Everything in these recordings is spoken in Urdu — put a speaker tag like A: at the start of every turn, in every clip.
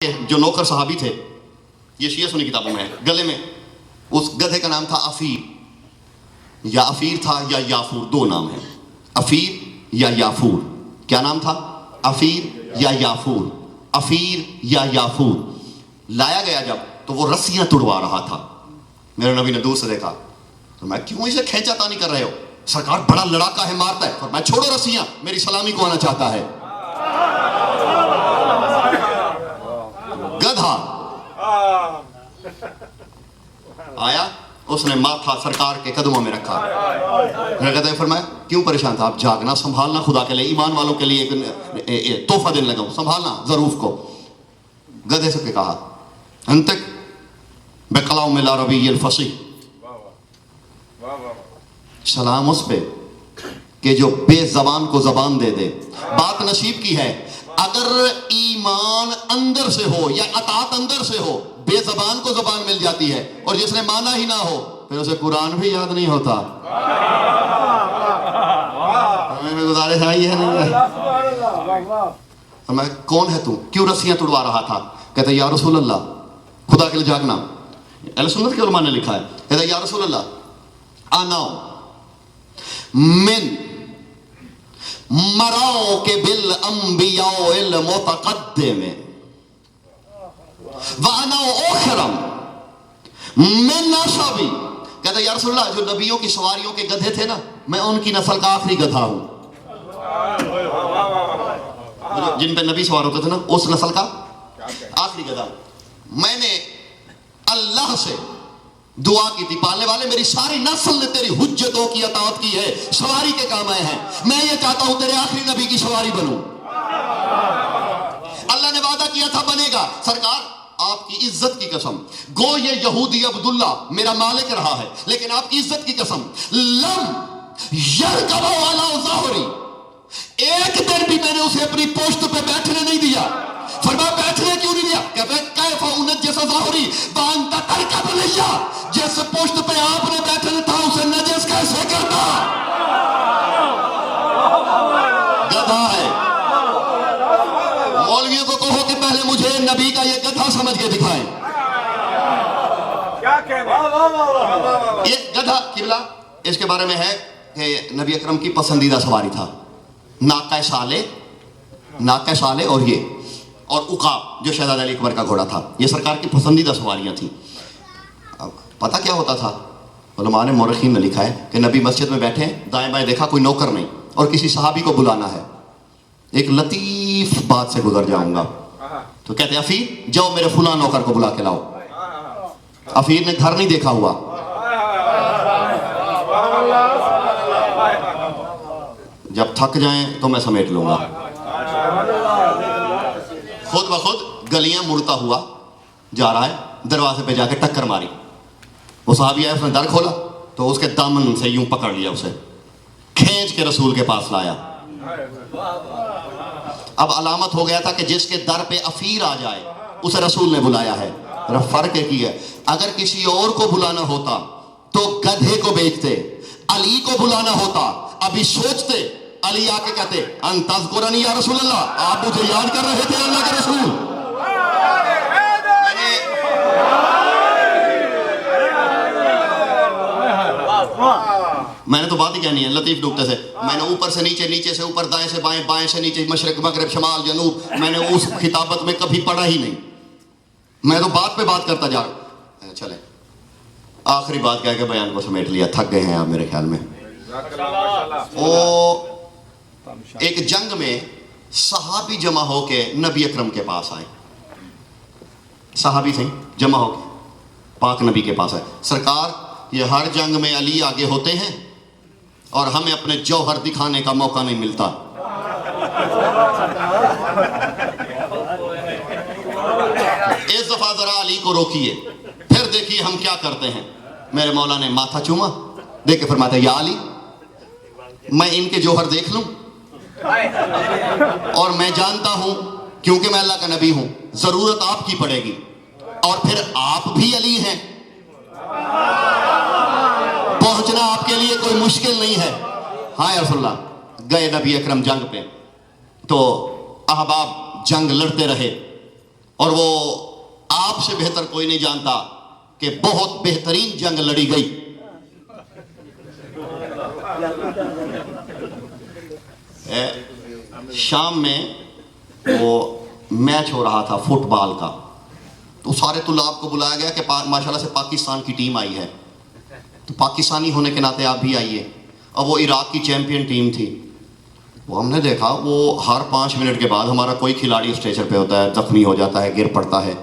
A: کے جو نوکر صحابی تھے، یہ شیعہ سنی کتابوں میں ہے، گلے میں اس گدھے کا نام تھا افیر، یا افیر تھا یا یافور، دو نام ہیں، افیر یا یافور. کیا نام تھا؟ افیر یا یافور، افیر یا یافور. لایا گیا جب تو وہ رسیاں توڑوا رہا تھا. میرے نبی نے دور سے دیکھا تو میں کیوں اسے کھینچا تانی کر رہے ہو؟ سرکار بڑا لڑاکا ہے، مارتا ہے. اور میں چھوڑو رسیاں، میری سلامی کو آنا چاہتا ہے. گدھا آیا، اس نے ماتھا سرکار کے قدموں میں رکھا. گدھے فرمایا کیوں پریشان تھا؟ آپ جاگنا، سنبھالنا، خدا کے لیے، ایمان والوں کے لیے ایک تحفہ دینے لگا ہوں، سنبھالنا ضروف کو. گدھے سے کہا انتق بکلام العربی الفصیح، سلام اس پہ کہ جو بے زبان کو زبان دے دے. بات نصیب کی ہے، اگر ایمان اندر سے ہو یا اطاعت اندر سے ہو، بے زبان کو زبان مل جاتی ہے، اور جس نے مانا ہی نہ ہو پھر اسے قرآن بھی یاد نہیں ہوتا. ہمیں گزارش آئی ہے نہیں؟ میں کون ہے تو؟ کیوں رسیاں توڑوا رہا تھا؟ کہتے یا رسول اللہ، خدا کے لیے جاگنا. اہل سنت کے علماء نے لکھا ہے، کہتے یا رسول اللہ انا من مراؤ کے بالانبیاء المتقدم وانا اخرم من نسبی. کہتا یا رسول اللہ، جو نبیوں کی سواریوں کے گدھے تھے نا، میں ان کی نسل کا آخری گدھا ہوں. جن پہ نبی سوار ہوتے تھے نا، اس نسل کا آخری گدھا. میں نے اللہ سے دعا کی تھی، پالنے والے میری ساری نسل نے تیری حجتوں کی اطاعت کی ہے، سواری کے کام آئے ہیں. میں یہ چاہتا ہوں تیرے آخری نبی کی سواری بنوں. اللہ نے وعدہ کیا تھا بنے گا. سرکار آپ کی عزت کی قسم، گو یہ یہودی عبداللہ میرا مالک رہا ہے، لیکن آپ کی عزت کی قسم، لم یرکب علی ظہری، ایک دن بھی میں نے اسے اپنی پوشت پہ بیٹھنے نہیں دیا. فرمایا بیٹھنے کیوں نہیں دیا؟ کہتے ہیں کیف انجس ظہری وانت ترکب لیا، جس پوشت پہ آپ نے بیٹھنا تھا اسے نجس کیسے کرتا؟ گدھا ہے. مولویوں کو کہو کہ پہلے مجھے نبی کا یہ گدھا سمجھ کے دکھائیں. یہ گدھا قبلہ اس کے بارے میں ہے کہ نبی اکرم کی پسندیدہ سواری تھا. ناقہ صالح اور یہ اور عقاب جو شہزادہ علی اکبر کا گھوڑا تھا، یہ سرکار کی پسندیدہ سواریاں تھیں. اب پتہ کیا ہوتا تھا؟ علماء نے مورخین نے لکھا ہے کہ نبی مسجد میں بیٹھے، دائیں بائیں دیکھا کوئی نوکر نہیں اور کسی صحابی کو بلانا ہے. ایک لطیف بات سے گزر جاؤں گا تو کہتے ہیں افیر جاؤ میرے فلاں نوکر کو بلا کے لاؤ. افیر نے گھر نہیں دیکھا ہوا، جب تھک جائیں تو میں سمیٹ لوں گا. خود بخود گلیاں مڑتا ہوا جا رہا ہے، دروازے پہ جا کے ٹکر ماری. وہ صحابی آیا، اس نے در کھولا تو اس کے دامن سے یوں پکڑ لیا، اسے کھینچ کے رسول کے پاس لایا. اب علامت ہو گیا تھا کہ جس کے در پہ افیر آ جائے اسے رسول نے بلایا ہے. فرق ایک ہی ہے، اگر کسی اور کو بلانا ہوتا تو گدھے کو بیچتے، علی کو بلانا ہوتا ابھی سوچتے، علی آ کے کہتے ان تذکرنی یا رسول اللہ، آپ مجھے یاد کر رہے تھے اللہ کے رسول. میں نے تو بات ہی کہنی ہے لطیف ڈوبتے سے. میں نے اوپر سے نیچے، نیچے سے اوپر، دائیں سے بائیں، بائیں سے نیچے، مشرق مغرب شمال جنوب، میں نے اس خطابت میں کبھی پڑھا ہی نہیں. میں تو بات پہ بات کرتا جا رہا. چلے آخری بات کہہ کے بیان کو سمیٹ لیا، تھک گئے ہیں آپ میرے خیال میں. وہ ایک جنگ میں صحابی جمع ہو کے نبی اکرم کے پاس آئے. صحابی تھے جمع ہو کے پاک نبی کے پاس آئے. سرکار یہ ہر جنگ میں علی آگے ہوتے ہیں اور ہمیں اپنے جوہر دکھانے کا موقع نہیں ملتا. اس دفعہ ذرا علی کو روکیے، پھر دیکھیے ہم کیا کرتے ہیں. میرے مولا نے ماتھا چوما، دیکھ کے فرماتا ہے یا علی، میں ان کے جوہر دیکھ لوں اور میں جانتا ہوں کیونکہ میں اللہ کا نبی ہوں ضرورت آپ کی پڑے گی، اور پھر آپ بھی علی ہیں، پہنچنا آپ کے لیے کوئی مشکل نہیں ہے. ہاں یا رسول اللہ. گئے نبی اکرم جنگ پہ تو احباب جنگ لڑتے رہے. اور وہ آپ سے بہتر کوئی نہیں جانتا کہ بہت بہترین جنگ لڑی گئی. شام میں وہ میچ ہو رہا تھا فٹ بال کا, تو سارے طلاب کو بلایا گیا کہ ماشاءاللہ سے پاکستان کی ٹیم آئی ہے, تو پاکستانی ہونے کے ناطے آپ بھی آئیے. اب وہ عراق کی چیمپئن ٹیم تھی. وہ ہم نے دیکھا وہ ہر 5 منٹ کے بعد ہمارا کوئی کھلاڑی اسٹریچر پہ ہوتا ہے, زخمی ہو جاتا ہے, گر پڑتا ہے.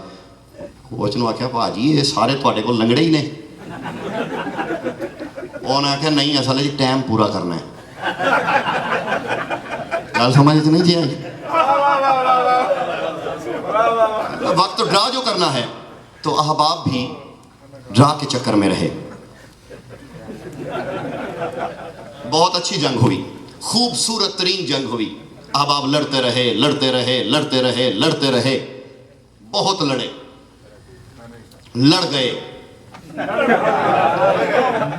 A: کوچ نے آخیا پا جی یہ سارے تھوڑے کو لنگڑے ہی نے. انہوں نے آخیا نہیں اصل ہے جی ٹائم پورا کرنا ہے. گل سمجھ نہیں جی آئی. وقت ڈرا جو کرنا ہے, تو احباب بھی ڈرا کے چکر میں رہے. بہت اچھی جنگ ہوئی, خوبصورت ترین جنگ ہوئی. احباب لڑتے رہے لڑتے رہے لڑتے رہے لڑتے رہے, بہت لڑے, لڑ گئے,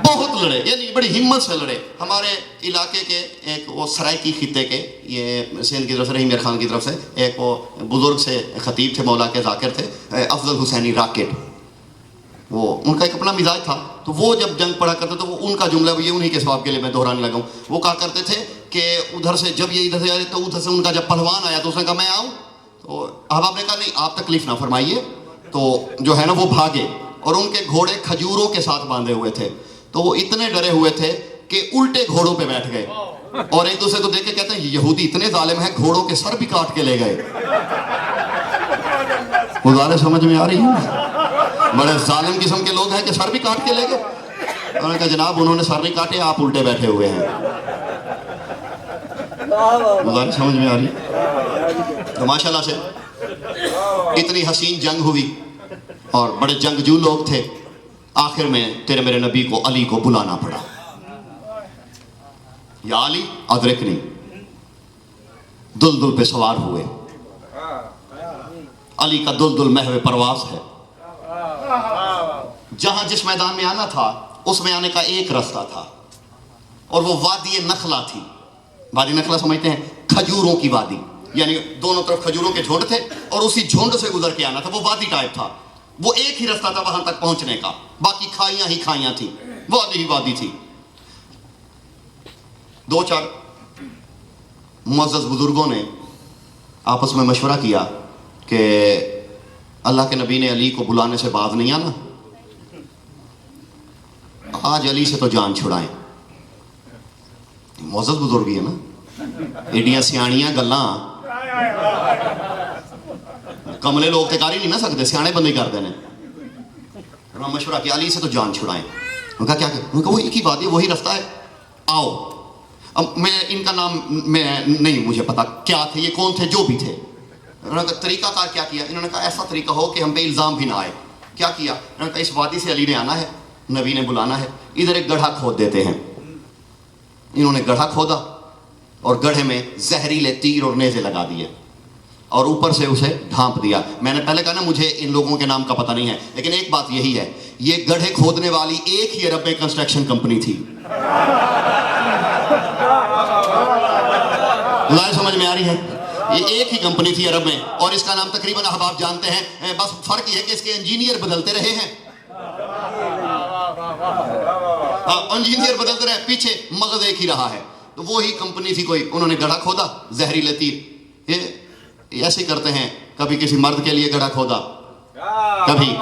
A: بہت لڑے, یعنی بڑی ہمت سے لڑے. ہمارے علاقے کے ایک وہ سرائکی خطے کے, یہ سندھ کی طرف سے رحیم میر خان کی طرف سے ایک وہ بزرگ سے خطیب تھے, مولا کے ذاکر تھے, افضل حسینی راکٹ. وہ ان کا ایک اپنا مزاج تھا. تو وہ جب جنگ پڑھا کرتے تو وہ ان کا جملہ, یہ انہی کے ثواب کے لیے میں دہرانے لگا ہوں. وہ کہا کرتے تھے کہ ادھر سے جب یہ ادھر سے آئے تو ادھر سے ان کا جب پہلوان آیا تو اس نے کہا میں آؤں. تو احباب نے کہا نہیں آپ تکلیف نہ فرمائیے. تو جو ہے نا وہ بھاگے, اور ان کے گھوڑے کھجوروں کے ساتھ باندھے ہوئے تھے. تو وہ اتنے ڈرے ہوئے تھے کہ الٹے گھوڑوں پہ بیٹھ گئے, اور ایک دوسرے کو دیکھ کے کہتے ہیں یہودی اتنے ظالم ہیں گھوڑوں کے سر بھی کاٹ کے لے گئے. گزارے سمجھ میں آ رہی ہے؟ بڑے ظالم قسم کے لوگ ہیں کہ سر بھی کاٹ کے لے گئے. انہوں نے کہا جناب انہوں نے سر نہیں کاٹے, آپ الٹے بیٹھے ہوئے ہیں. گزارے سمجھ میں آ رہی ہے؟ تو ماشاءاللہ سے اتنی حسین جنگ ہوئی, اور بڑے جنگجو لوگ تھے. آخر میں تیرے میرے نبی کو علی کو بلانا پڑا. یا علی ادرکنی. دلدل پہ سوار ہوئے. علی کا دلدل محو پرواز ہے. جہاں جس میدان میں آنا تھا اس میں آنے کا ایک راستہ تھا, اور وہ وادی نخلا تھی. وادی نخلا سمجھتے ہیں؟ کھجوروں کی وادی, یعنی دونوں طرف کھجوروں کے جھنڈ تھے, اور اسی جھنڈ سے گزر کے آنا تھا. وہ وادی ٹائپ تھا. وہ ایک ہی راستہ تھا وہاں تک پہنچنے کا, باقی کھائیاں ہی کھائیاں تھیں, وادی ہی وادی تھی. 2-4 معزز بزرگوں نے آپس میں مشورہ کیا کہ اللہ کے نبی نے علی کو بلانے سے باز نہیں آنا, آج علی سے تو جان چھڑائیں. معزز بزرگ ہی ہے نا, ایڈیاں سیاڑیاں گلاں کملے لوگ تے کاری نہیں نہ سکتے, سیانے بندے کر دینے. انہوں نے مشورہ کیا علی سے تو جان چھڑائیں. انہوں نے کہا کیا کہ انہوں نے کہا وہ ایک ہی وادی, وہی راستہ ہے, آؤ. اب میں ان کا نام میں نہیں مجھے پتا کیا تھے, یہ کون تھے, جو بھی تھے. انہوں نے کہا طریقہ کار کیا کیا؟ انہوں نے کہا ایسا طریقہ ہو کہ ہم پہ الزام بھی نہ آئے. کیا کیا؟ انہوں نے کہا اس وادی سے علی نے آنا ہے, نبی نے بلانا ہے, ادھر ایک گڑھا کھود دیتے ہیں. انہوں نے گڑھا کھودا, اور گڑھے میں زہریلے تیر اور نیزے لگا دیے, اور اوپر سے اسے ڈھانپ دیا. میں نے پہلے کہا نا مجھے ان لوگوں کے نام کا پتہ نہیں ہے, لیکن ایک بات یہی ہے, یہ گڑھے کھودنے والی ایک ہی عرب میں کنسٹرکشن کمپنی تھی. لائن سمجھ میں آ رہی ہے؟ یہ ایک ہی کمپنی تھی عرب میں, اور اس کا نام تقریباً احباب جانتے ہیں, بس فرق یہ ہے کہ اس کے انجینئر بدلتے رہے ہیں. انجینئر بدلتے رہے, پیچھے مغز ایک ہی رہا ہے. تو وہی کمپنی تھی کوئی. انہوں نے گڑھا کھودا, زہریلے تیر. یہ ایسے ہی کرتے ہیں, کبھی کسی مرد کے لیے گڑھا کھودا, کبھی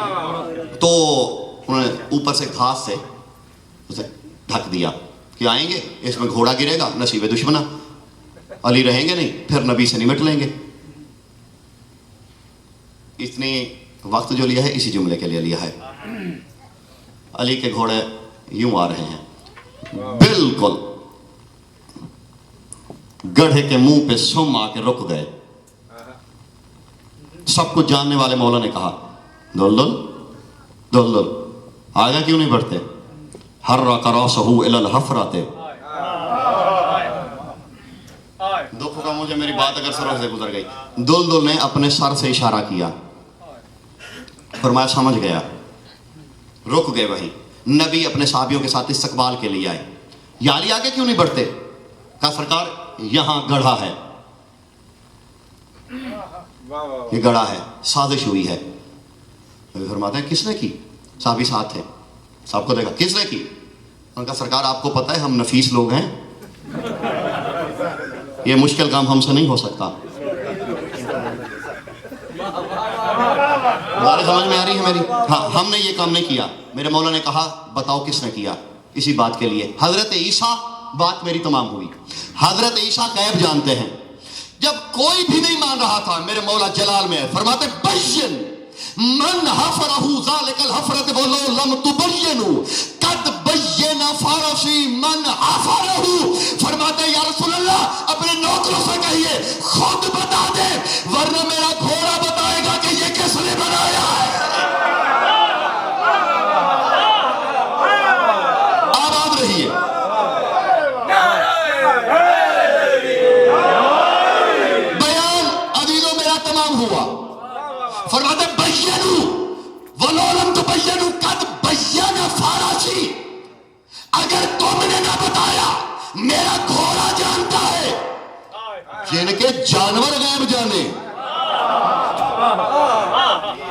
A: تو انہوں نے اوپر سے گھاس سے اسے ڈھک دیا کہ آئیں گے اس میں گھوڑا گرے گا, نصیب دشمنا, علی رہیں گے نہیں, پھر نبی سے نمٹ لیں گے. اتنی وقت جو لیا ہے اسی جملے کے لیے لیا ہے. علی کے گھوڑے یوں آ رہے ہیں, بالکل گڑھے کے منہ پہ سم آ کے رک گئے. سب کچھ جاننے والے مولا نے کہا دلدل دلدل آگے کیوں نہیں بڑھتے؟ حرک راسہ الی الحفرۃ. دکھ کا مجھے میری بات اگر سر سے گزر گئی. دلدل نے اپنے سر سے اشارہ کیا, فرمایا سمجھ گیا. رک گئے وہیں. نبی اپنے صحابیوں کے ساتھ استقبال کے لیے آئے. یا علی آگے کیوں نہیں بڑھتے؟ کہا سرکار یہاں گڑھا ہے. یہ گڑا ہے, سازش ہوئی ہے. فرماتے ہیں کس نے کی؟ صحابی ساتھ تھے, صاحب کو دیکھا, کس نے کی؟ ان کا سرکار آپ کو پتہ ہے ہم نفیس لوگ ہیں, یہ مشکل کام ہم سے نہیں ہو سکتا. بات سمجھ میں آ رہی ہے میری؟ ہاں, ہم نے یہ کام نہیں کیا. میرے مولا نے کہا بتاؤ کس نے کیا. اسی بات کے لیے حضرت عیسیٰ, بات میری تمام ہوئی. حضرت عیسیٰ غیب جانتے ہیں. جب کوئی بھی نہیں مان رہا تھا, میرے مولا جلال میں فرماتے بین من حفرہ ذالک الحفرۃ ولو لم تبینوا قد بین فارسی من حفرہ. فرماتے یا رسول اللہ اپنے نوکروں سے کہیے خود بتا دے, ورنہ میرا گھوڑا بتائے گا کہ یہ کس نے بنایا ہے. آباد رہیے. بیان عزیزوں میرا تمام ہوا. فرماتے بینوا ولو لم تبینوا قد بین فارسی. اگر تم نے نہ بتایا, میرا گھوڑا جانتا ہے, جن کے جانور غیب جانے.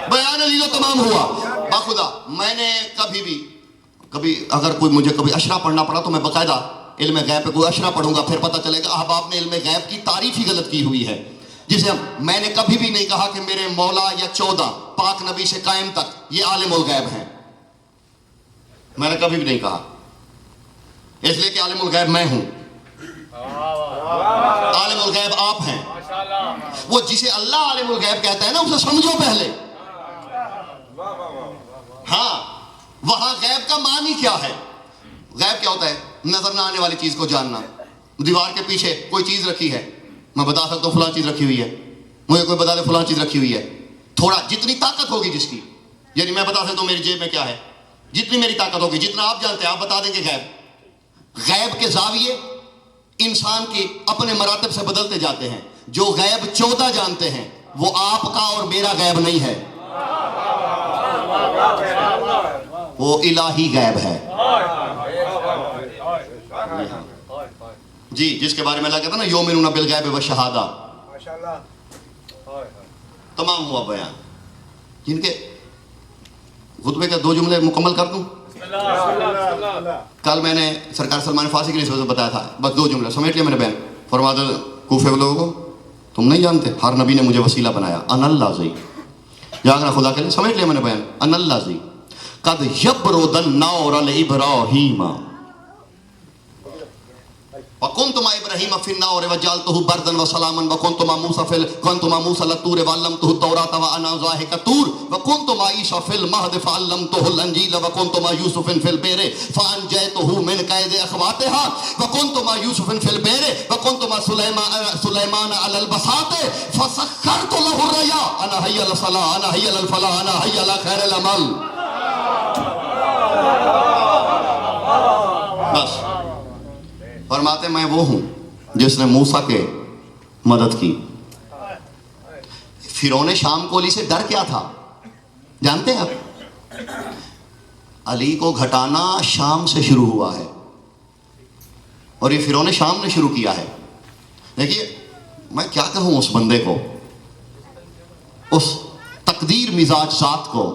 A: بیان عزیزوں تمام ہوا. باخدا میں نے کبھی اگر کوئی مجھے کبھی اشرا پڑھنا پڑا تو میں باقاعدہ علم غیب پہ کوئی اشرا پڑھوں گا, پھر پتہ چلے گا احباب نے علم غیب کی تعریف ہی غلط کی ہوئی ہے. جسے میں نے کبھی بھی نہیں کہا کہ میرے مولا یا 14 پاک نبی سے قائم تک یہ عالم الغیب ہیں. میں نے کبھی بھی نہیں کہا, اس لیے کہ عالم الغیب میں ہوں, عالم الغیب آپ ہیں. وہ جسے اللہ عالم الغیب کہتا ہے نا, اسے سمجھو پہلے. ہاں, وہاں غیب کا معنی کیا ہے؟ غیب کیا ہوتا ہے؟ نظر نہ آنے والی چیز کو جاننا. دیوار کے پیچھے کوئی چیز رکھی ہے, میں بتا سکتا ہوں فلاں چیز رکھی ہوئی ہے, مجھے کوئی بتا دے فلاں چیز رکھی ہوئی ہے. تھوڑا جتنی طاقت ہوگی جس کی, یعنی میں بتا سکتا ہوں میری جیب میں کیا ہے, جتنی میری طاقت ہوگی, جتنا آپ جانتے ہیں آپ بتا دیں گے غیب. غیب کے زاویے انسان کے اپنے مراتب سے بدلتے جاتے ہیں. جو غیب 14 جانتے ہیں وہ آپ کا اور میرا غیب نہیں ہے, وہ الہی غیب ہے. جی, جس کے بارے میں اللہ کہتا ہے نا یؤمنون بالغیب والشہادہ. تمام ہوا بیان. جن کے خطبے کا 2 جملے مکمل کر دوں. کل میں نے سرکار سلمان فارسی کی نسبت سے بتایا تھا, بس 2 جملے سمیٹ لیا میں نے بیان. فرمایا کوفے والے لوگوں کو تم نہیں جانتے ہر نبی نے مجھے وسیلہ بنایا, ان اللہ زی, جاگنا خدا کے لیے. سمیٹ لیا میں نے بیان, ان اللہ زی قد یبرد النار لابراہیم وَكُنْتُ مَعَ إِبْرَاهِيمَ فِي النَّارِ وَجَعَلْتُهُ بَرْدًا وَسَلَامًا وَكُنْتُ مَعَ مُوسَى فِي الطُّورِ وَعَلَّمْتُهُ التَّوْرَاةَ وَأَنَا ذَاهِكَ الطُّورِ وَكُنْتُ مَعَ عِيسَىٰ فِي الْمَهْدِ فَعَلَّمْتُهُ الْإِنْجِيلَ وَكُنْتُ مَعَ يُوسُفَ فِي الْبِئْرِ فَأَنْجَيْتُهُ مِنْ كَيْدِ أَخْوَاتِهَا وَكُنْتُ مَعَ يُوسُفَ فِي الْبِئْرِ وَكُنْتُ مَعَ سُلَيْمَانَ عَلَى الْبَسَاطِ فَسَخَّرْتُ لَهُ الرِّيَاحَ أَنَا حَيَّ الصَّلَاةِ أَنَا حَيَّ الْفَلَاحِ أَنَا حَيَّ عَلَى خَيْرِ الْعَمَلِ. بس فرماتے میں وہ ہوں جس نے موسیٰ کے مدد کی. فرعون شام کو علی سے ڈر کیا تھا جانتے ہیں آپ؟ علی کو گھٹانا شام سے شروع ہوا ہے اور یہ فرعون شام نے شروع کیا ہے. دیکھیے میں کیا کہوں اس بندے کو, اس تقدیر مزاج ذات کو,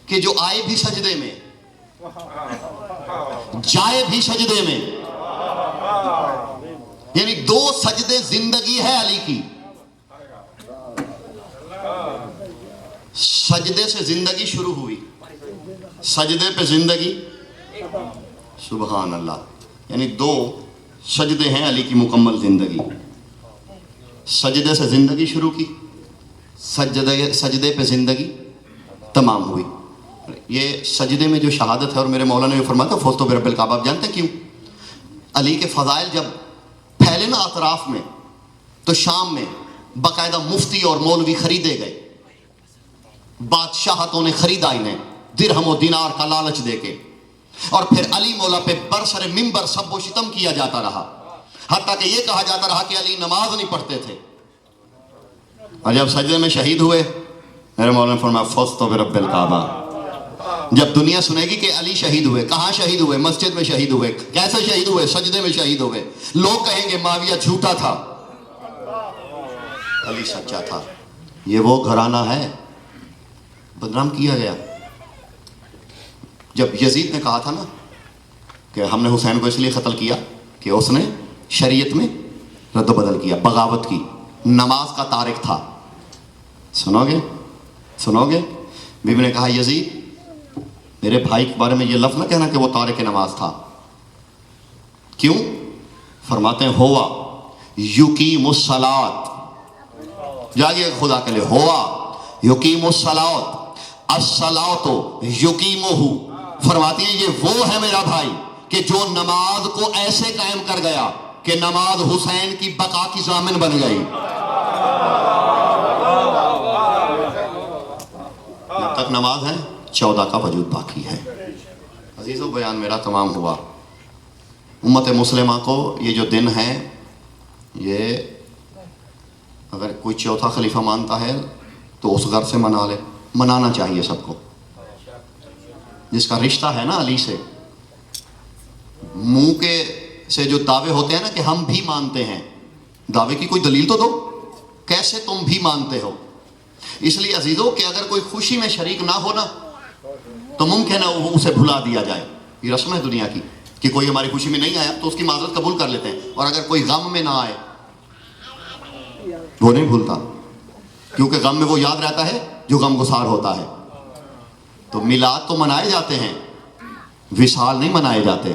A: کہ جو آئے بھی سجدے میں جائے بھی سجدے میں, یعنی 2 سجدے زندگی ہے علی کی. سجدے سے زندگی شروع ہوئی, سجدے پہ زندگی, سبحان اللہ. یعنی 2 سجدے ہیں علی کی مکمل زندگی. سجدے سے زندگی شروع کی, سجدے پہ زندگی تمام ہوئی. یہ سجدے میں جو شہادت ہے, اور میرے مولا نے جو فرمایا تھا فوزتو برب الکعبہ, آپ جانتے ہیں کیوں؟ علی کے فضائل جب پھیلے نا اطراف میں, تو شام میں باقاعدہ مفتی اور مولوی خریدے گئے, بادشاہتوں نے خریدا انہیں درہم و دینار کا لالچ دے کے, اور پھر علی مولا پہ برسر منبر سب و شتم کیا جاتا رہا, حتیٰ کہ یہ کہا جاتا رہا کہ علی نماز نہیں پڑھتے تھے. اور جب سجدے میں شہید ہوئے, میرے مولا نے فرمایا فزت برب الکعبہ. جب دنیا سنے گی کہ علی شہید ہوئے, کہاں شہید ہوئے؟ مسجد میں شہید ہوئے. کیسے شہید ہوئے؟ سجدے میں شہید ہوئے. لوگ کہیں گے معاویہ جھوٹا تھا, علی سچا تھا. یہ وہ گھرانہ ہے بدنام کیا گیا. جب یزید نے کہا تھا نا کہ ہم نے حسین کو اس لیے قتل کیا کہ اس نے شریعت میں رد و بدل کیا, بغاوت کی, نماز کا تارک تھا. سنو گے بیوی نے کہا یزید میرے بھائی کے بارے میں یہ لفظ نہ کہنا کہ وہ تارک نماز تھا. کیوں؟ فرماتے ہیں ہوا یقیم الصلاۃ, جاگیے خدا کے لیے, ہوا یقیم الصلاۃ الصلاۃ یقیمہ. فرماتی ہیں یہ وہ ہے میرا بھائی کہ جو نماز کو ایسے قائم کر گیا کہ نماز حسین کی بقا کی ضامن بن گئی. جب تک نماز ہے 14 کا وجود باقی ہے. عزیزو بیان میرا تمام ہوا. امت مسلمہ کو یہ جو دن ہے, یہ اگر کوئی چوتھا خلیفہ مانتا ہے تو اس گھر سے منا لے, منانا چاہیے سب کو. جس کا رشتہ ہے نا علی سے, منہ کے سے جو دعوے ہوتے ہیں نا کہ ہم بھی مانتے ہیں, دعوے کی کوئی دلیل تو دو, کیسے تم بھی مانتے ہو. اس لیے عزیزو کہ اگر کوئی خوشی میں شریک نہ ہونا تو ممکن ہے وہ اسے بھلا دیا جائے. یہ رسم ہے دنیا کی کہ کوئی ہماری خوشی میں نہیں آیا تو اس کی معذرت قبول کر لیتے ہیں, اور اگر کوئی غم میں نہ آئے وہ نہیں بھولتا, کیونکہ غم میں وہ یاد رہتا ہے جو غم گسار ہوتا ہے. تو میلاد تو منائے جاتے ہیں, وصال نہیں منائے جاتے.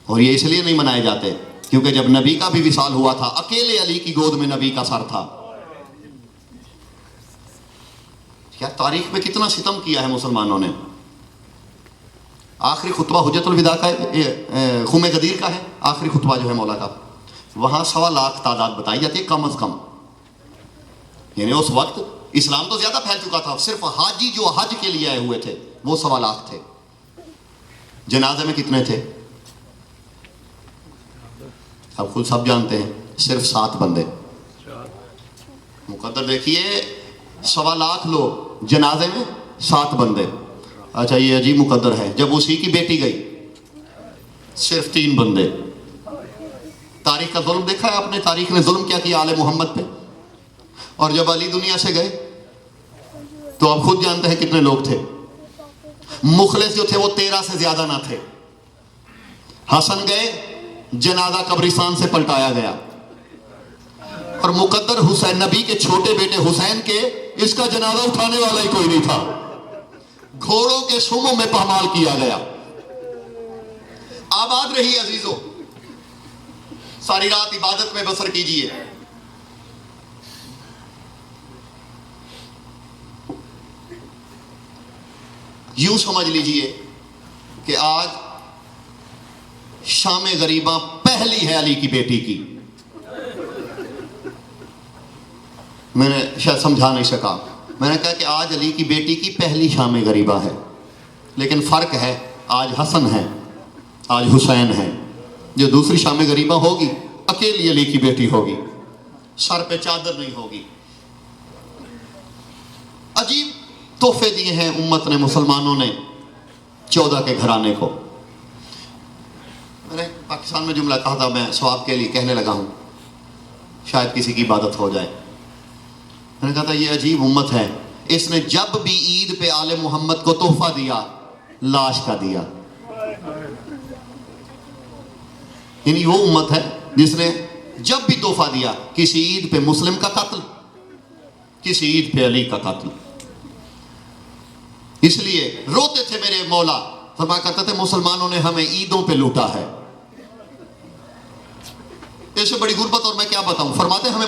A: اور یہ اس لیے نہیں منائے جاتے کیونکہ جب نبی کا بھی وصال ہوا تھا اکیلے علی کی گود میں نبی کا سر تھا. کیا تاریخ میں کتنا ستم کیا ہے مسلمانوں نے. آخری خطبہ حجت الوداع کا ہے, خم غدیر کا ہے آخری خطبہ جو ہے مولا کا, وہاں 1.25 لاکھ تعداد بتائی جاتی ہے کم از کم. یعنی اس وقت اسلام تو زیادہ پھیل چکا تھا, صرف حاجی جو حج کے لیے آئے ہوئے تھے وہ 1.25 لاکھ تھے. جنازے میں کتنے تھے اب خود سب جانتے ہیں, صرف 7 بندے. مقدر دیکھیے 1.25 لاکھ لوگ, جنازے میں 7 بندے. اچھا یہ عجیب مقدر ہے, جب اسی کی بیٹی گئی صرف 3 بندے. تاریخ کا ظلم دیکھا ہے آپ نے, تاریخ نے ظلم کیا کیا آل محمد پہ. اور جب علی دنیا سے گئے تو آپ خود جانتے ہیں کتنے لوگ تھے. مخلص جو تھے وہ 13 سے زیادہ نہ تھے. حسن گئے, جنازہ قبرستان سے پلٹایا گیا, اور مقدر حسین نبی کے چھوٹے بیٹے حسین کے اس کا جنازہ اٹھانے والا ہی کوئی نہیں تھا. گھوڑوں کے سوموں میں پامال کیا گیا. آباد رہی عزیزو, ساری رات عبادت میں بسر کیجئے. یوں سمجھ لیجئے کہ آج شام غریباں پہلی ہے علی کی بیٹی کی. میں نے شاید سمجھا نہیں سکا, میں نے کہا کہ آج علی کی بیٹی کی پہلی شام غریبہ ہے, لیکن فرق ہے آج حسن ہے, آج حسین ہے. جو دوسری شام غریبہ ہوگی اکیلی علی کی بیٹی ہوگی, سر پہ چادر نہیں ہوگی. عجیب تحفے دیے ہیں امت نے, مسلمانوں نے 14 کے گھرانے کو. میں نے پاکستان میں جملہ کہا تھا, میں ثواب کے لیے کہنے لگا ہوں, شاید کسی کی عبادت ہو جائے. میں نے کہا تھا یہ عجیب امت ہے, اس نے جب بھی عید پہ آل محمد کو تحفہ دیا لاش کا دیا. یعنی وہ امت ہے جس نے جب بھی تحفہ دیا, کسی عید پہ مسلم کا قتل, کسی عید پہ علی کا قتل. اس لیے روتے تھے میرے مولا, فرمایا کرتے تھے مسلمانوں نے ہمیں عیدوں پہ لوٹا ہے. اس سے بڑی غربت اور میں کیا بتاؤں. فرماتے ہیں ہمیں